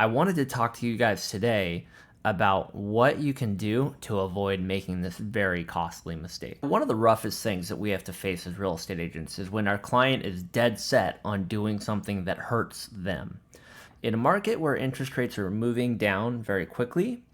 I wanted to talk to you guys today about what you can do to avoid making this very costly mistake. One of the roughest things that we have to face as real estate agents is when our client is dead set on doing something that hurts them. In a market where interest rates are moving down very quickly,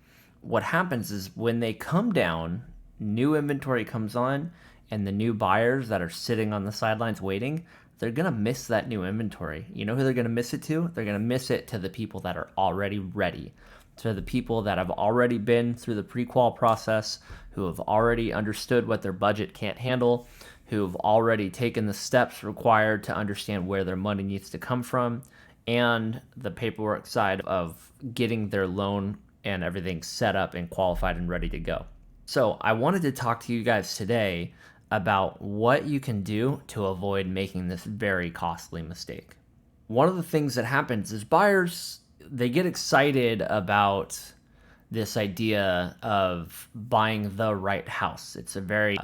what happens is when they come down, new inventory comes on, and the new buyers that are sitting on the sidelines waiting, they're going to miss that new inventory. You know who they're going to miss it to? They're going to miss it to the people that are already ready, to the people that have already been through the pre-qual process, who have already understood what their budget can't handle, who have already taken the steps required to understand where their money needs to come from, and the paperwork side of getting their loan and everything set up and qualified and ready to go. So I wanted to talk to you guys today about what you can do to avoid making this very costly mistake. One of the things that happens is buyers, they get excited about this idea of buying the right house. It's a very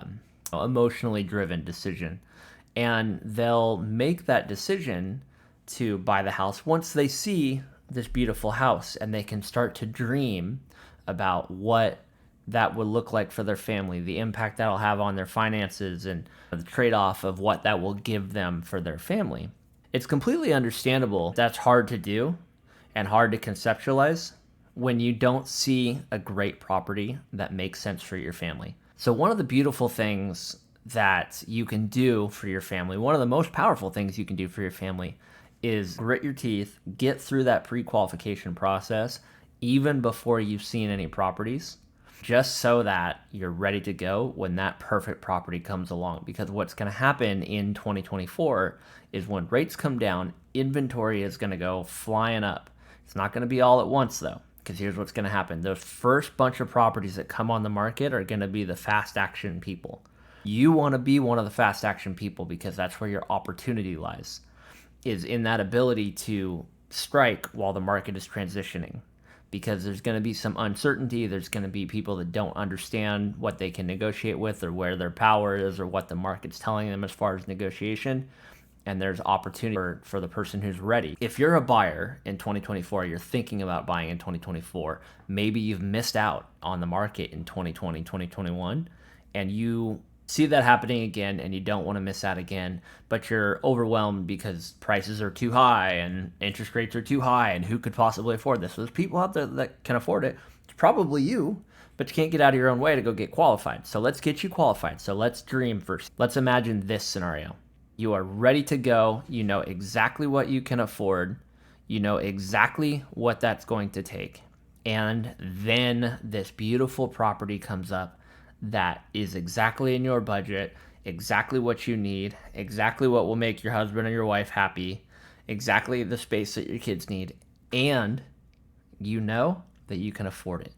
emotionally driven decision. And they'll make that decision to buy the house once they see this beautiful house and they can start to dream about what that would look like for their family, the impact that'll have on their finances, and the trade-off of what that will give them for their family. It's completely understandable that's hard to do and hard to conceptualize when you don't see a great property that makes sense for your family. So one of the beautiful things that you can do for your family, one of the most powerful things you can do for your family, is grit your teeth, get through that pre-qualification process even before you've seen any properties, just so that you're ready to go when that perfect property comes along. Because what's going to happen in 2024 is when rates come down, inventory is going to go flying up. It's not going to be all at once though, because here's what's going to happen. Those first bunch of properties that come on the market are going to be the fast action people. You want to be one of the fast action people because that's where your opportunity lies, is in that ability to strike while the market is transitioning. Because there's going to be some uncertainty. There's going to be people that don't understand what they can negotiate with or where their power is or what the market's telling them as far as negotiation. And there's opportunity for the person who's ready. If you're a buyer in 2024, you're thinking about buying in 2024, maybe you've missed out on the market in 2020, 2021, and you see that happening again and you don't want to miss out again, but you're overwhelmed because prices are too high and interest rates are too high and who could possibly afford this? So there's people out there that can afford it. It's probably you, but you can't get out of your own way to go get qualified. So let's get you qualified. So let's dream first. Let's imagine this scenario. You are ready to go. You know exactly what you can afford. You know exactly what that's going to take. And then this beautiful property comes up that is exactly in your budget, exactly what you need, exactly what will make your husband or your wife happy, exactly the space that your kids need, and you know that you can afford it.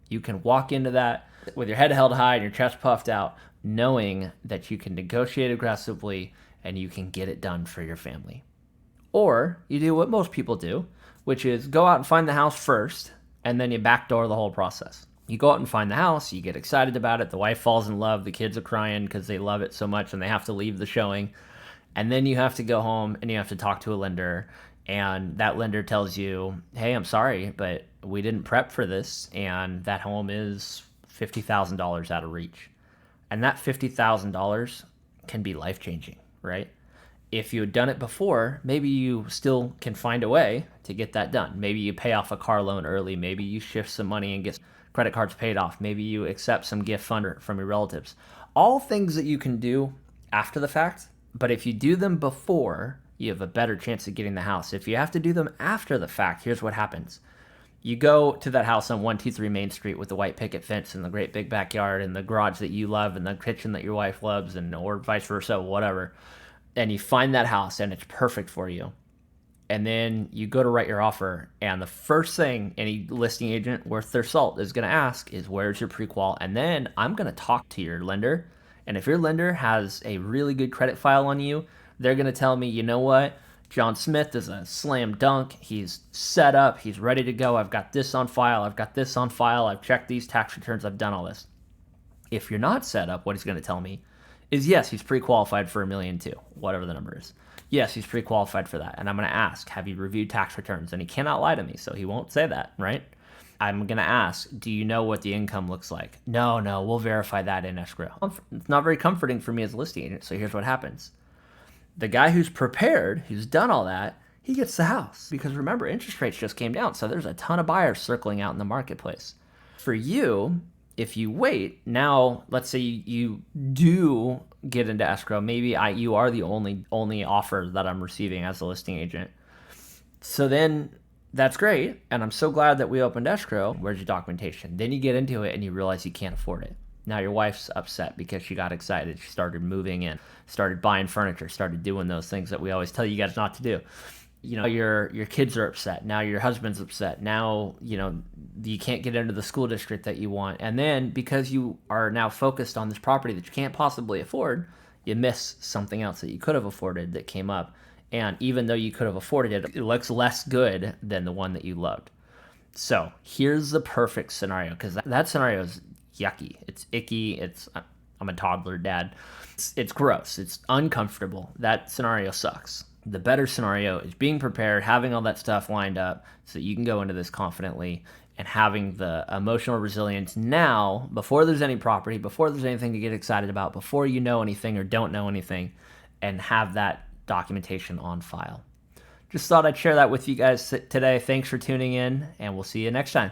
You can walk into that with your head held high and your chest puffed out, knowing that you can negotiate aggressively and you can get it done for your family. Or you do what most people do, which is go out and find the house first, and then you backdoor the whole process. You go out and find the house, you get excited about it, the wife falls in love, the kids are crying because they love it so much and they have to leave the showing. And then you have to go home and you have to talk to a lender, and that lender tells you, hey, I'm sorry, but we didn't prep for this, and that home is $50,000 out of reach. And that $50,000 can be life-changing, right? If you had done it before, maybe you still can find a way to get that done. Maybe you pay off a car loan early, maybe you shift some money and get credit cards paid off. Maybe you accept some gift fund from your relatives. All things that you can do after the fact, but if you do them before, you have a better chance of getting the house. If you have to do them after the fact, here's what happens. You go to that house on 123 Main Street with the white picket fence and the great big backyard and the garage that you love and the kitchen that your wife loves, and or vice versa, whatever. And you find that house and it's perfect for you. And then you go to write your offer, and the first thing any listing agent worth their salt is going to ask is, where's your pre-qual? And then I'm going to talk to your lender. And if your lender has a really good credit file on you, they're going to tell me, you know what? John Smith is a slam dunk. He's set up. He's ready to go. I've got this on file. I've got this on file. I've checked these tax returns. I've done all this. If you're not set up, what he's going to tell me is, yes, he's pre-qualified for $1.2 million, whatever the number is. Yes, he's pre-qualified for that. And I'm going to ask, have you reviewed tax returns? And he cannot lie to me, so he won't say that, right? I'm going to ask, do you know what the income looks like? No, we'll verify that in escrow. It's not very comforting for me as a listing agent, so here's what happens. The guy who's prepared, who's done all that, he gets the house. Because remember, interest rates just came down, so there's a ton of buyers circling out in the marketplace. For you, if you wait, now let's say you do get into escrow, maybe you are the only offer that I'm receiving as a listing agent. So then that's great, and I'm so glad that we opened escrow. Where's your documentation? Then you get into it and you realize you can't afford it. Now your wife's upset because she got excited. She started moving in, started buying furniture, started doing those things that we always tell you guys not to do. Your kids are upset. Now your husband's upset. Now, you can't get into the school district that you want. And then because you are now focused on this property that you can't possibly afford, you miss something else that you could have afforded that came up. And even though you could have afforded it, it looks less good than the one that you loved. So here's the perfect scenario, because that scenario is yucky. It's icky. I'm a toddler dad. It's gross. It's uncomfortable. That scenario sucks. The better scenario is being prepared, having all that stuff lined up so that you can go into this confidently, and having the emotional resilience now, before there's any property, before there's anything to get excited about, before you know anything or don't know anything, and have that documentation on file. Just thought I'd share that with you guys today. Thanks for tuning in, and we'll see you next time.